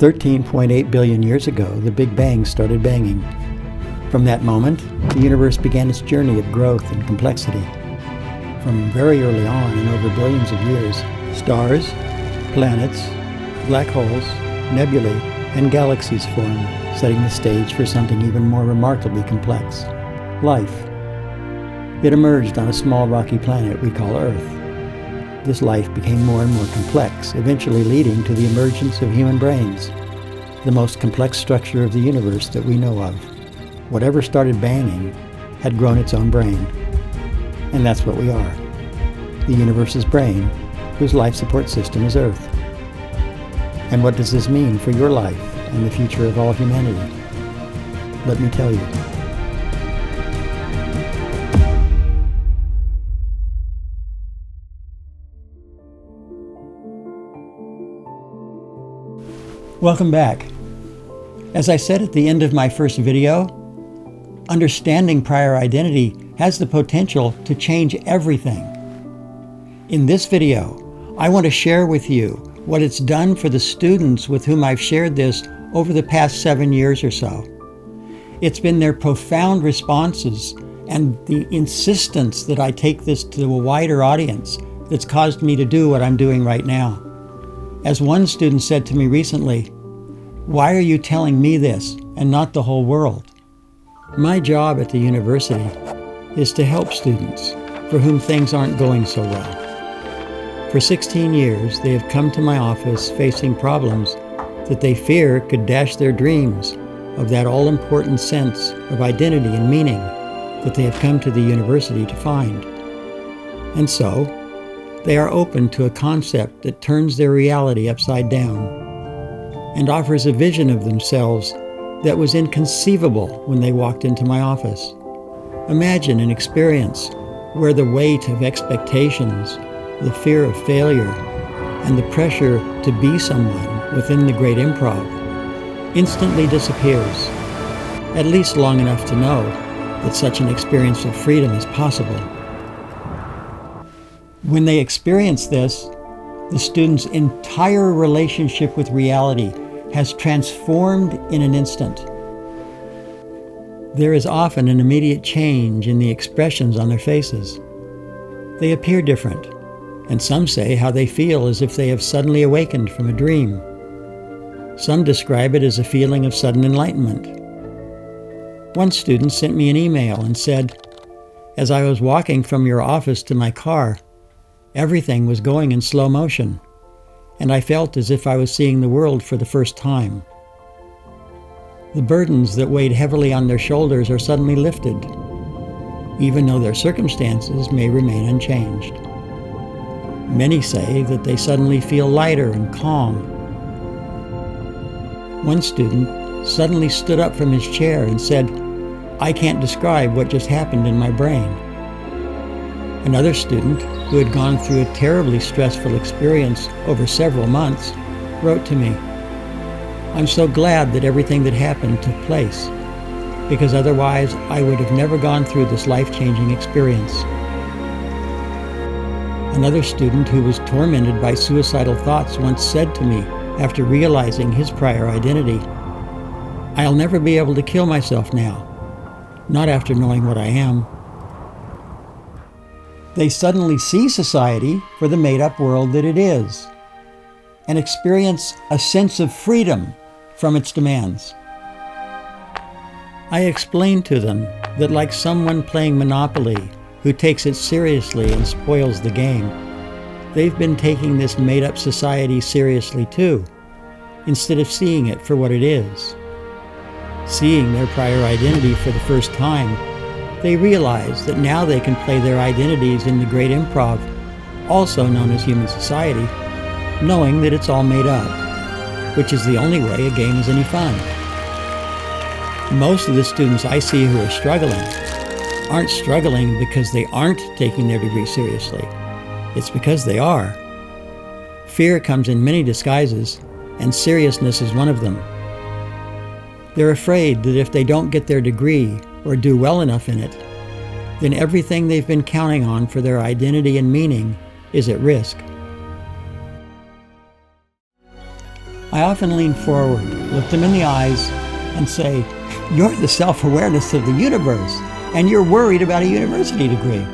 13.8 billion years ago, the Big Bang started banging. From that moment, the universe began its journey of growth and complexity. From very early on, and over billions of years, stars, planets, black holes, nebulae, and galaxies formed, setting the stage for something even more remarkably complex: life. It emerged on a small rocky planet we call Earth. This life became more and more complex, eventually leading to the emergence of human brains, the most complex structure of the universe that we know of. Whatever started banging had grown its own brain. And that's what we are. The universe's brain, whose life support system is Earth. And what does this mean for your life and the future of all humanity? Let me tell you. Welcome back. As I said at the end of my first video, understanding prior identity has the potential to change everything. In this video, I want to share with you what it's done for the students with whom I've shared this over the past 7 years or so. It's been their profound responses and the insistence that I take this to a wider audience that's caused me to do what I'm doing right now. As one student said to me recently, "Why are you telling me this and not the whole world?" My job at the university is to help students for whom things aren't going so well. For 16 years, they have come to my office facing problems that they fear could dash their dreams of that all-important sense of identity and meaning that they have come to the university to find. And so, they are open to a concept that turns their reality upside down and offers a vision of themselves that was inconceivable when they walked into my office. Imagine an experience where the weight of expectations, the fear of failure, and the pressure to be someone within the great improv instantly disappears, at least long enough to know that such an experience of freedom is possible. When they experience this, the student's entire relationship with reality has transformed in an instant. There is often an immediate change in the expressions on their faces. They appear different, and some say how they feel as if they have suddenly awakened from a dream. Some describe it as a feeling of sudden enlightenment. One student sent me an email and said, "As I was walking from your office to my car, everything was going in slow motion, and I felt as if I was seeing the world for the first time. The burdens that weighed heavily on their shoulders are suddenly lifted, even though their circumstances may remain unchanged. Many say that they suddenly feel lighter and calm." One student suddenly stood up from his chair and said, "I can't describe what just happened in my brain." Another student, who had gone through a terribly stressful experience over several months, wrote to me, "I'm so glad that everything that happened took place, because otherwise I would have never gone through this life-changing experience." Another student who was tormented by suicidal thoughts once said to me, after realizing his prior identity, "I'll never be able to kill myself now, not after knowing what I am." They suddenly see society for the made-up world that it is, and experience a sense of freedom from its demands. I explained to them that, like someone playing Monopoly who takes it seriously and spoils the game, they've been taking this made-up society seriously too, instead of seeing it for what it is. Seeing their prior identity for the first time, they realize that now they can play their identities in the great improv, also known as human society, knowing that it's all made up, which is the only way a game is any fun. Most of the students I see who are struggling aren't struggling because they aren't taking their degree seriously. It's because they are. Fear comes in many disguises, and seriousness is one of them. They're afraid that if they don't get their degree or do well enough in it, then everything they've been counting on for their identity and meaning is at risk. I often lean forward, look them in the eyes, and say, "You're the self-awareness of the universe, and you're worried about a university degree."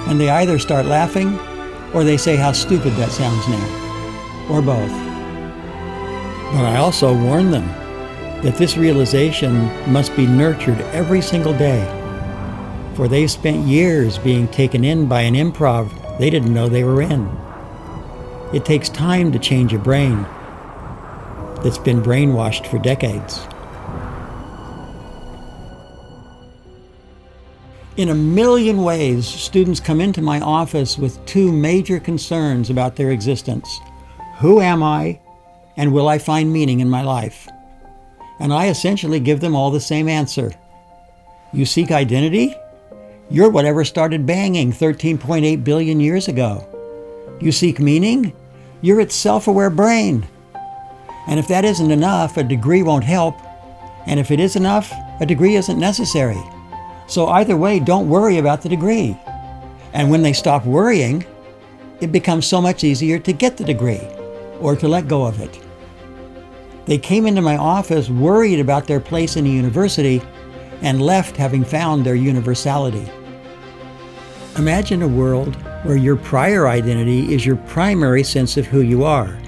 And they either start laughing, or they say how stupid that sounds now, or both. But I also warn them that this realization must be nurtured every single day, for they've spent years being taken in by an improv they didn't know they were in. It takes time to change a brain that's been brainwashed for decades. In a million ways, students come into my office with two major concerns about their existence. Who am I, and will I find meaning in my life? And I essentially give them all the same answer. You seek identity? You're whatever started banging 13.8 billion years ago. You seek meaning? You're its self-aware brain. And if that isn't enough, a degree won't help. And if it is enough, a degree isn't necessary. So either way, don't worry about the degree. And when they stop worrying, it becomes so much easier to get the degree or to let go of it. They came into my office worried about their place in a university and left having found their universality. Imagine a world where your prior identity is your primary sense of who you are,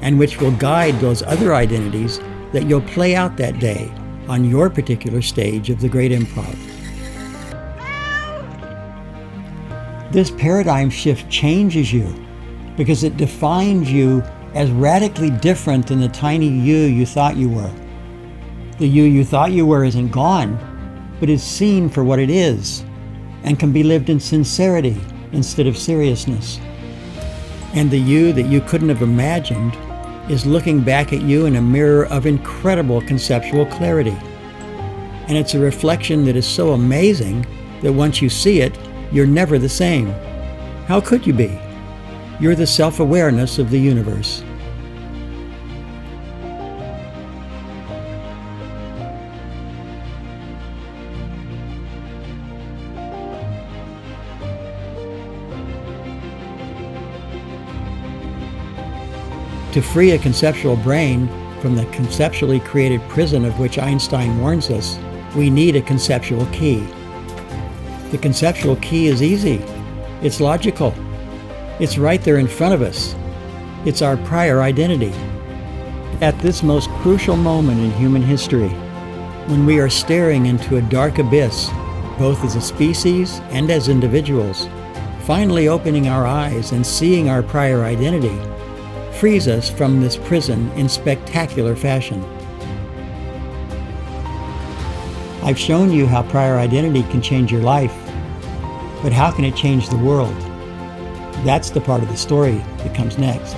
and which will guide those other identities that you'll play out that day on your particular stage of the great improv. This paradigm shift changes you because it defines you as radically different than the tiny you thought you were. The you thought you were isn't gone, but is seen for what it is and can be lived in sincerity instead of seriousness. And the you that you couldn't have imagined is looking back at you in a mirror of incredible conceptual clarity. And it's a reflection that is so amazing that once you see it, you're never the same. How could you be? You're the self-awareness of the universe. To free a conceptual brain from the conceptually created prison of which Einstein warns us, we need a conceptual key. The conceptual key is easy. It's logical. It's right there in front of us. It's our prior identity. At this most crucial moment in human history, when we are staring into a dark abyss, both as a species and as individuals, finally opening our eyes and seeing our prior identity frees us from this prison in spectacular fashion. I've shown you how prior identity can change your life, but how can it change the world? That's the part of the story that comes next.